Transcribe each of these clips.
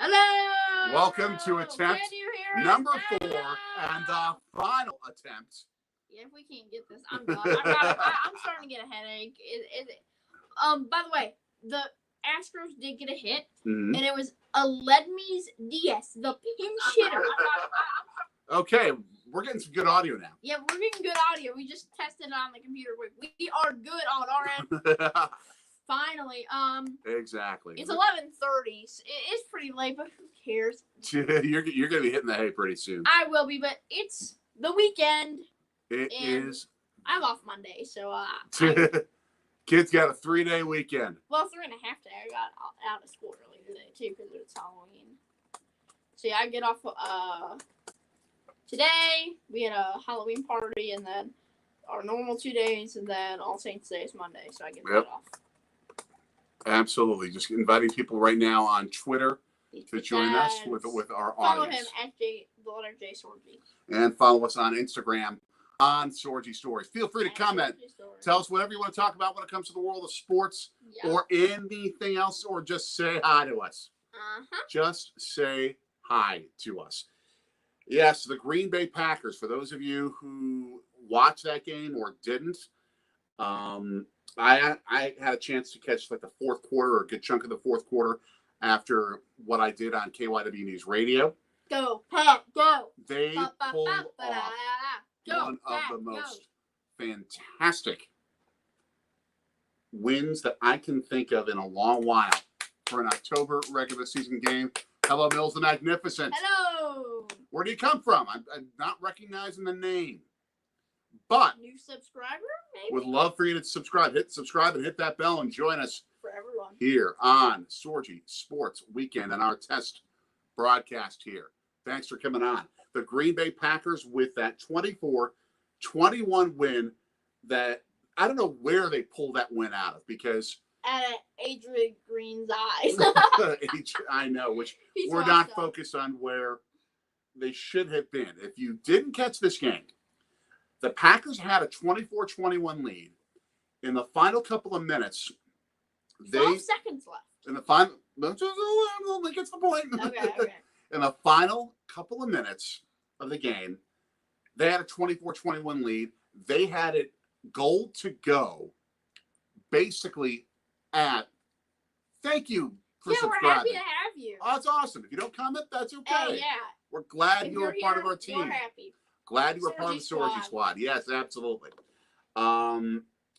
Hello! Welcome to attempt Can you hear number us? 4 and the final attempt. Yeah, if we can't get this, I'm done. I'm starting to get a headache. By the way, the Astros did get a hit, and it was Aledmys Diaz, the pinch hitter. Okay, we're getting some good audio now. Yeah, we're getting good audio. We just tested it on the computer. We are good on our end. Finally, exactly. It's 11:30. It's pretty late, but who cares? You're gonna be hitting the hay pretty soon. I will be, but it's the weekend. It is. I'm off Monday, so Kids got a 3-day weekend. Well, 3.5 days. I got out of school early today too because it's Halloween. So yeah, I get off today. We had a Halloween party, and then our normal 2 days, and then All Saints Day is Monday, so I get that off. Absolutely. Just inviting people right now on Twitter to join us with our follow audience. Follow him at the letter J Sorgi. And follow us on Instagram on Sorgi Stories. Feel free to comment. Tell us whatever you want to talk about when it comes to the world of sports or anything else, or just say hi to us. Just say hi to us. Yes, the Green Bay Packers. For those of you who watched that game or didn't, I had a chance to catch like the fourth quarter or a good chunk of the fourth quarter after what I did on KYW News Radio. Go, Pat, go. They pulled off one of the most fantastic wins that I can think of in a long while for an October regular season game. Hello, Mills the Magnificent. Hello. Where do you come from? I'm not recognizing the name. But new subscriber, maybe? Would love for you to subscribe. Hit subscribe and hit that bell and join us for everyone here on Sorgi Sports Weekend and our test broadcast here. Thanks for coming on. The Green Bay Packers with that 24-21 win that I don't know where they pulled that win out of because at Adrian Green's eyes. I know, which we're not focused on where they should have been. If you didn't catch this game, the Packers had a 24-21 lead. In the final couple of minutes, 12 seconds left. In the final, that gets the point. Okay. In the final couple of minutes of the game, they had a 24-21 lead. They had it goal to go, basically at. Thank you for subscribing. We're happy to have you. Oh, that's awesome. If you don't comment, that's okay. Hey, yeah. We're glad you're part of our team. We're happy. Glad you were part of the Sorgi squad. Yes, absolutely.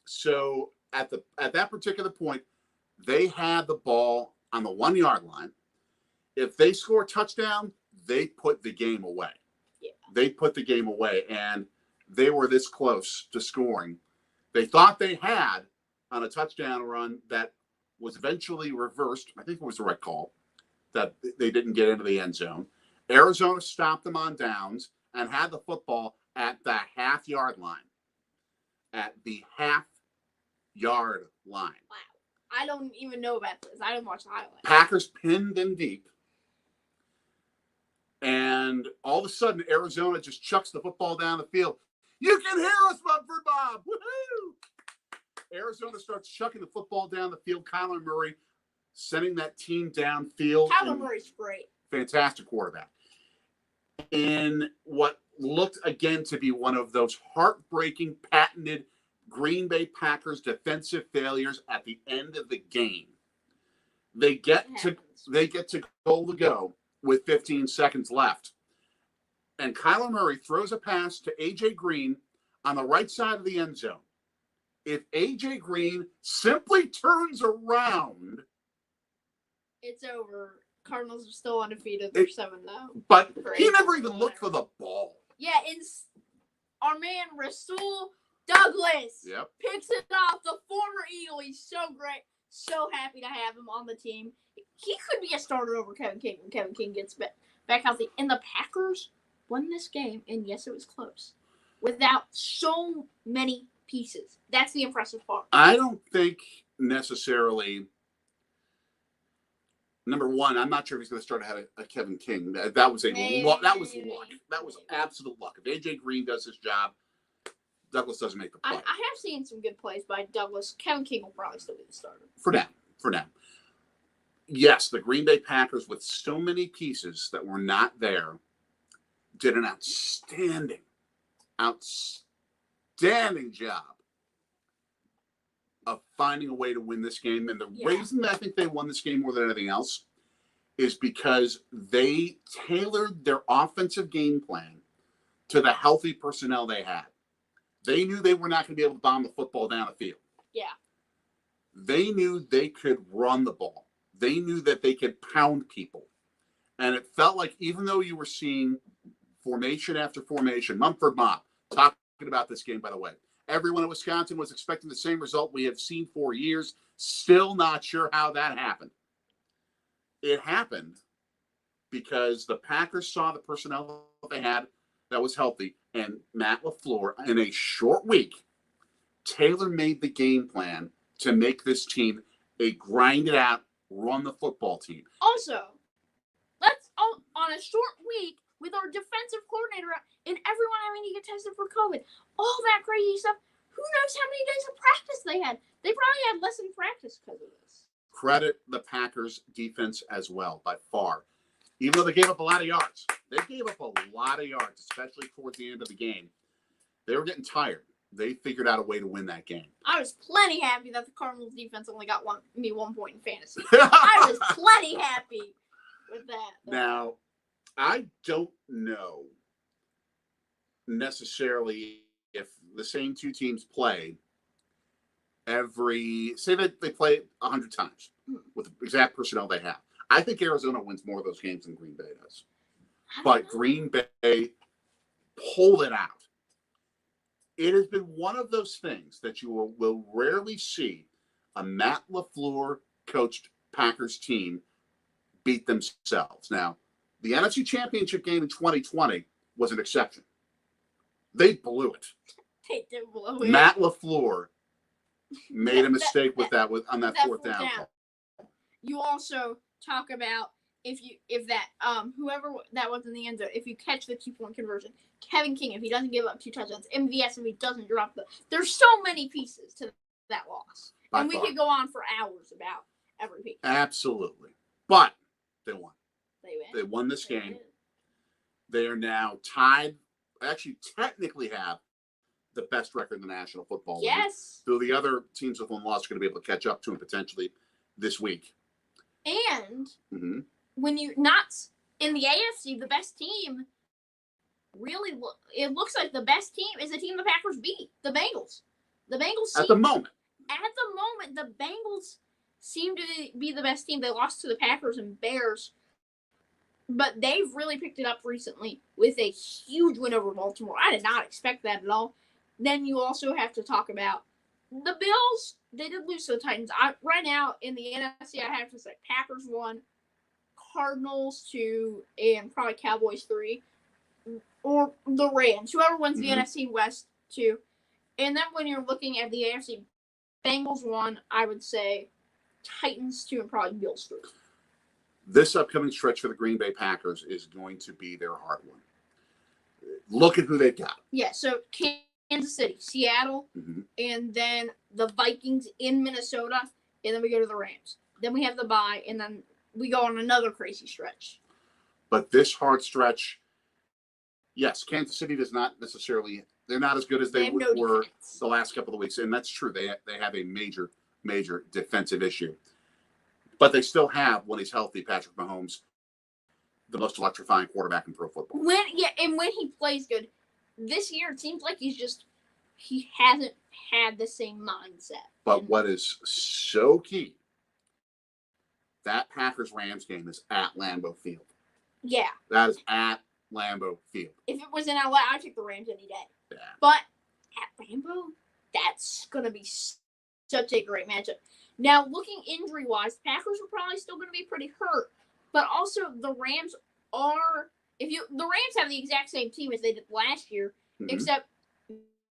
So at that particular point, they had the ball on the 1-yard line. If they score a touchdown, they put the game away. Yeah. They put the game away, and they were this close to scoring. They thought they had on a touchdown run that was eventually reversed. I think it was the right call that they didn't get into the end zone. Arizona stopped them on downs and had the football at the half-yard line. At the half-yard line. Wow. I don't even know about this. I didn't watch the highlights. Packers pinned them deep. And all of a sudden, Arizona just chucks the football down the field. You can hear us, Mumford Bob! Woohoo! Arizona starts chucking the football down the field. Kyler Murray sending that team downfield. Kyler Murray's great. Fantastic quarterback. In what looked again to be one of those heartbreaking, patented Green Bay Packers defensive failures at the end of the game. They get to goal to go with 15 seconds left. And Kyler Murray throws a pass to A.J. Green on the right side of the end zone. If A.J. Green simply turns around, it's over. Cardinals are still undefeated. They're 7-0. But he never even looked for the ball. Yeah, our man Rasul Douglas picks it off. The former Eagle. He's so great. So happy to have him on the team. He could be a starter over Kevin King when Kevin King gets back healthy. And the Packers won this game, and yes, it was close, without so many pieces. That's the impressive part. I don't think necessarily. Number one, I'm not sure if he's going to start ahead of Kevin King. That was luck. That was absolute luck. If A.J. Green does his job, Douglas doesn't make the play. I have seen some good plays by Douglas. Kevin King will probably still be the starter. For now. yes, the Green Bay Packers, with so many pieces that were not there, did an outstanding job of finding a way to win this game. And the reason that I think they won this game more than anything else is because they tailored their offensive game plan to the healthy personnel they had. They knew they were not going to be able to bomb the football down the field. Yeah. They knew they could run the ball. They knew that they could pound people. And it felt like, even though you were seeing formation after formation, Mumford Mopp, talking about this game, by the way, everyone in Wisconsin was expecting the same result we have seen for years. Still not sure how that happened. It happened because the Packers saw the personnel they had that was healthy, and Matt LaFleur, in a short week, tailor-made the game plan to make this team a grinded-out, run-the-football team. Also, let's on a short week with our defensive coordinator and everyone having to get tested for COVID, all that crazy stuff. Who knows how many days of practice they had? They probably had less in practice because of this. Credit the Packers defense as well, by far. Even though they gave up a lot of yards. They gave up a lot of yards, especially towards the end of the game. They were getting tired. They figured out a way to win that game. I was plenty happy that the Cardinals defense only got 1 point in fantasy. I was plenty happy with that. Now, I don't know necessarily if the same two teams play say that they play 100 times with the exact personnel they have. I think Arizona wins more of those games than Green Bay does. But Green Bay pulled it out. It has been one of those things that you will rarely see a Matt LaFleur coached Packers team beat themselves. Now, the NFC Championship game in 2020 was an exception. They blew it. They did blow it. Matt LaFleur made a mistake on that fourth down call. You also talk about whoever that was in the end zone, if you catch the 2-point conversion, Kevin King, if he doesn't give up 2 touchdowns, MVS if he doesn't drop there's so many pieces to that loss. And we could go on for hours about every piece. Absolutely. But they won. They won this game. They are now tied, actually technically have the best record in the National Football League. Yes. So the other teams with one loss are going to be able to catch up to them potentially this week. And when you not in the AFC, the best team really it looks like the best team is the team the Packers beat, the Bengals. The Bengals at the moment, the Bengals seem to be the best team. They lost to the Packers and Bears, but they've really picked it up recently with a huge win over Baltimore. I did not expect that at all. Then you also have to talk about the Bills. They did lose to the Titans. Right now in the NFC, I have to say Packers 1, Cardinals 2, and probably Cowboys 3, or the Rams. Whoever wins the NFC West 2. And then when you're looking at the AFC, Bengals 1, I would say Titans 2, and probably Bills 3. This upcoming stretch for the Green Bay Packers is going to be their hard one. Look at who they've got. Yeah, so Kansas City, Seattle, and then the Vikings in Minnesota, and then we go to the Rams. Then we have the bye, and then we go on another crazy stretch. But this hard stretch, yes, Kansas City does not necessarily – they're not as good as they were the last couple of weeks, and that's true. They have a major, major defensive issue. But they still have, when he's healthy, Patrick Mahomes, the most electrifying quarterback in pro football. When he plays good, this year it seems like he hasn't had the same mindset. But what is so key, that Packers-Rams game is at Lambeau Field. Yeah. That is at Lambeau Field. If it was in LA, I'd take the Rams any day. Yeah. But at Lambeau, that's going to be such a great matchup. Now, looking injury-wise, Packers are probably still going to be pretty hurt. But also, the Rams are – the Rams have the exact same team as they did last year, except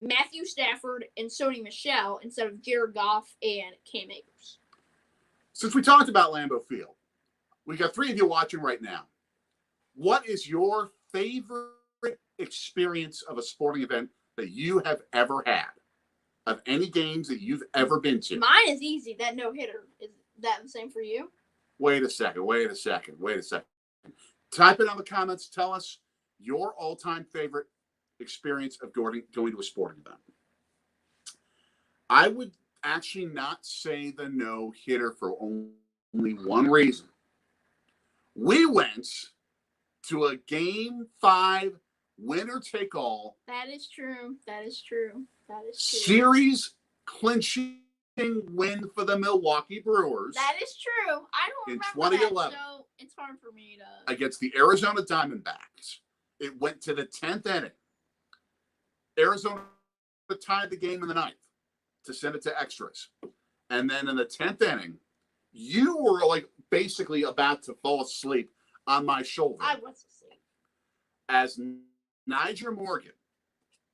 Matthew Stafford and Sony Michel instead of Jared Goff and Cam Akers. Since we talked about Lambeau Field, we got 3 of you watching right now. What is your favorite experience of a sporting event that you have ever had? Of any games that you've ever been to? Mine is easy. That no-hitter. Is that the same for you? Wait a second. Type it on the comments. Tell us your all-time favorite experience of going to a sporting event. I would actually not say the no-hitter for only one reason. We went to a Game 5 winner-take-all. That is true. Series clinching win for the Milwaukee Brewers. That is true. I don't in remember 2011, that, so it's hard for me to. Against the Arizona Diamondbacks. It went to the 10th inning. Arizona tied the game in the 9th to send it to extras. And then in the 10th inning, you were like basically about to fall asleep on my shoulder. I was asleep. As Nyjer Morgan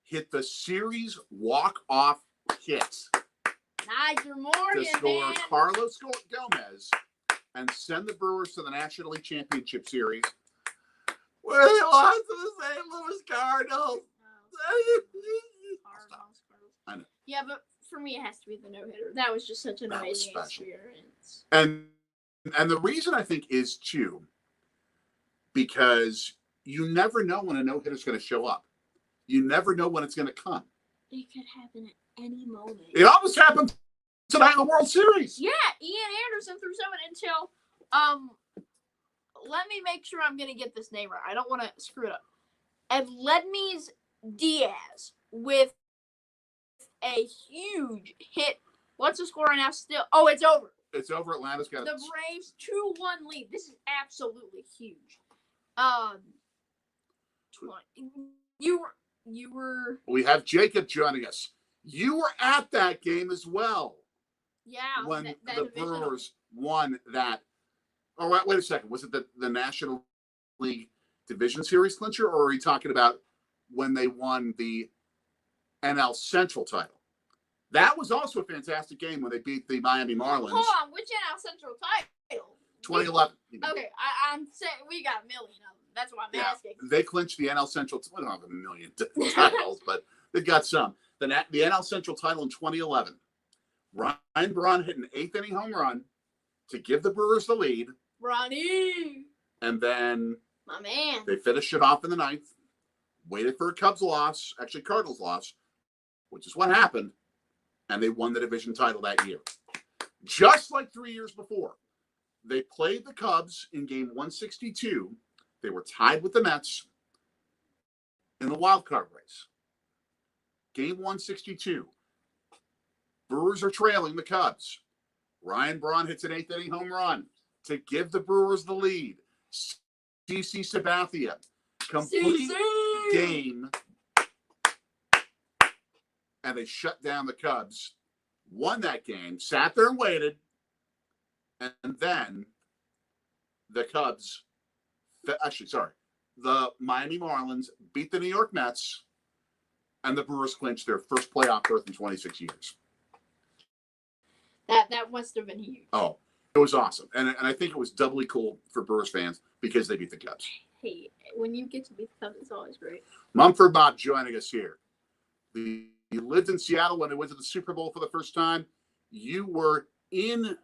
hit the series walk-off hit. Nyjer Morgan, to score man. Carlos Gomez and send the Brewers to the National League Championship Series, where they lost to the St. Louis Cardinals. I know. Yeah, but for me, it has to be the no-hitter. That was just such an amazing experience. And the reason I think is, too, because you never know when a no-hitter is going to show up. You never know when it's going to come. It could happen at any moment. It almost happened tonight in the World Series. Yeah, Ian Anderson threw someone until let me make sure I'm gonna get this name right. I don't want to screw it up. Edledmes Diaz with a huge hit. What's the score right now? Still, it's over. It's over. Atlanta's got the Braves 2-1 lead. This is absolutely huge. You were. We have Jacob joining us. You were at that game as well. Yeah. When that the Brewers won that. Oh, wait a second. Was it the National League Division Series clincher, or are you talking about when they won the NL Central title? That was also a fantastic game when they beat the Miami Marlins. Hold on, which NL Central title? 2011. Okay, I'm saying we got a million of them. That's what I'm asking. They clinched the NL Central. We don't have a million titles, but they've got some. The NL Central title in 2011. Ryan Braun hit an 8th inning home run to give the Brewers the lead. Ronnie. And then my man. They finished it off in the 9th, waited for a Cubs loss, actually Cardinals loss, which is what happened, and they won the division title that year. Just like 3 years before. They played the Cubs in game 162. They were tied with the Mets in the wild card race. Game 162. Brewers are trailing the Cubs. Ryan Braun hits an 8th inning home run to give the Brewers the lead. CC Sabathia, complete game, and they shut down the Cubs. Won that game, sat there and waited, and then the Cubs, the Miami Marlins beat the New York Mets, and the Brewers clinched their first playoff berth in 26 years. That must have been huge. Oh, it was awesome. And I think it was doubly cool for Brewers fans because they beat the Cubs. Hey, when you get to beat the Cubs, it's always great. Mumford Bob joining us here. He lived in Seattle when they went to the Super Bowl for the first time. You were in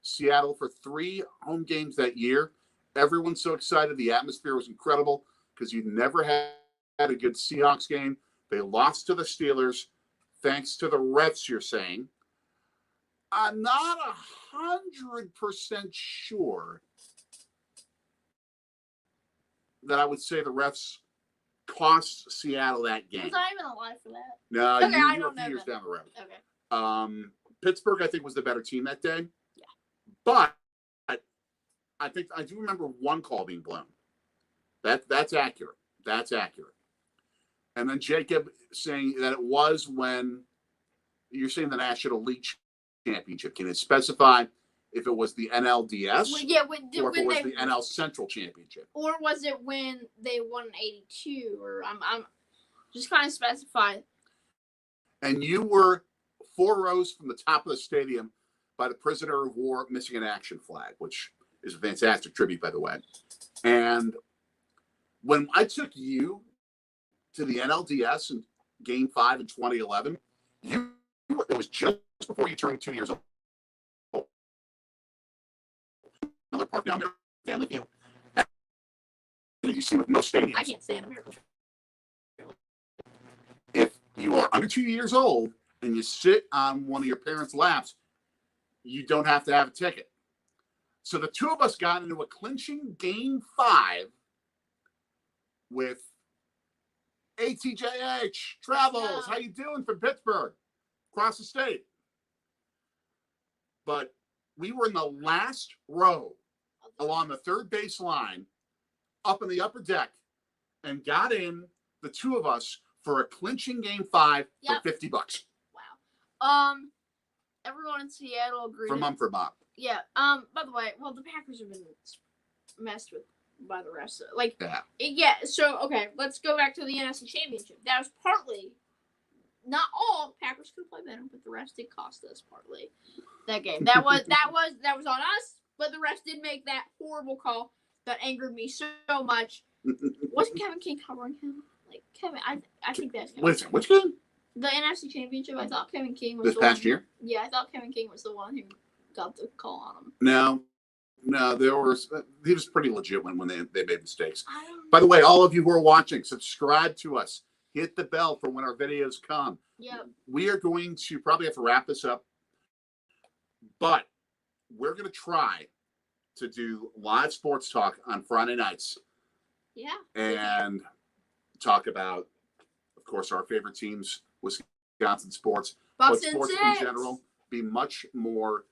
Seattle for 3 home games that year. Everyone's so excited. The atmosphere was incredible because you never had a good Seahawks game. They lost to the Steelers thanks to the refs, you're saying. I'm not 100% sure that I would say the refs cost Seattle that game. Was I even alive for that? No, okay, you I don't were a few know years that. down the road. Okay. Pittsburgh, I think, was the better team that day. Yeah. But I think I do remember one call being blown. That's accurate. That's accurate. And then Jacob saying that it was when you're saying the National League Championship. Can it specify if it was the NLDS or if it was the NL Central Championship? Or was it when they won in 82? Or I'm just kind of specify. And you were 4 rows from the top of the stadium by the prisoner of war missing in action flag, which is a fantastic tribute, by the way. And when I took you to the NLDS in Game 5 in 2011, it was just before you turned 2 years old. park down there, Family View. And you see with most stadiums. I can't stand America. If you are under 2 years old and you sit on one of your parents' laps, you don't have to have a ticket. So the two of us got into a clinching Game 5 with ATJH Travels. How you doing from Pittsburgh? Across the state. But we were in the last row along the third base line up in the upper deck and got in, the two of us, for a clinching Game 5 for $50. Wow. Everyone in Seattle agreed. For Mumford Mob. Yeah. By the way, well, the Packers have been messed with by the refs. Like, yeah. So, okay, let's go back to the NFC Championship. That was partly, not all, Packers could play better, but the refs did cost us partly that game. That was on us, but the refs did make that horrible call that angered me so much. Wasn't Kevin King covering him? Like, Kevin, I think that's Kevin. Listen, which game? The NFC Championship. I thought Kevin King was this past year. Yeah, I thought Kevin King was the one who got the call on him. No, he was pretty legit when they made mistakes. By the way, all of you who are watching, subscribe to us. Hit the bell for when our videos come. Yep. We are going to probably have to wrap this up, but we're going to try to do live sports talk on Friday nights. Yeah. And talk about, of course, our favorite teams, Wisconsin sports, Bucks but sports in general. Be much more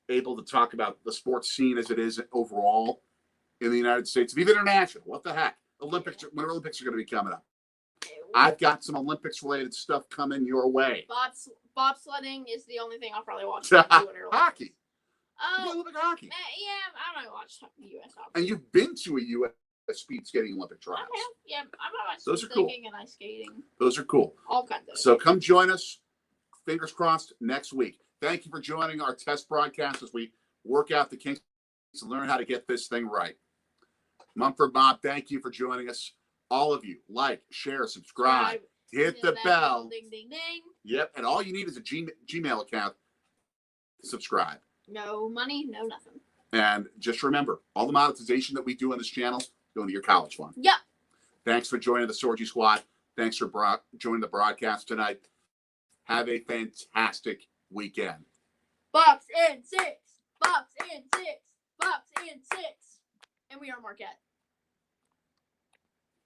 able to talk about the sports scene as it is overall in the United States, even international. What the heck? Olympics, when Olympics are going to be coming up. I've got some Olympics-related stuff coming your way. Bobsledding is the only thing I'll probably watch. Hockey. Olympic hockey. Yeah, I might watch U.S. hockey. And you've been to a U.S. speed skating Olympic trials. I have. Yeah, I might watch Those are cool. And ice skating. Those are cool. All kinds of. So come join us. Fingers crossed next week. Thank you for joining our test broadcast as we work out the kinks to learn how to get this thing right. Mumford Mob, thank you for joining us. All of you, like, share, subscribe, hit the bell. Ding, ding, ding. Yep, and all you need is a Gmail account to subscribe. No money, no nothing. And just remember, all the monetization that we do on this channel going to your college fund. Yep. Thanks for joining the Sorgi Squad. Thanks for joining the broadcast tonight. Have a fantastic weekend. Bucks in 6. Bucks in 6. Bucks in 6. And we are Marquette.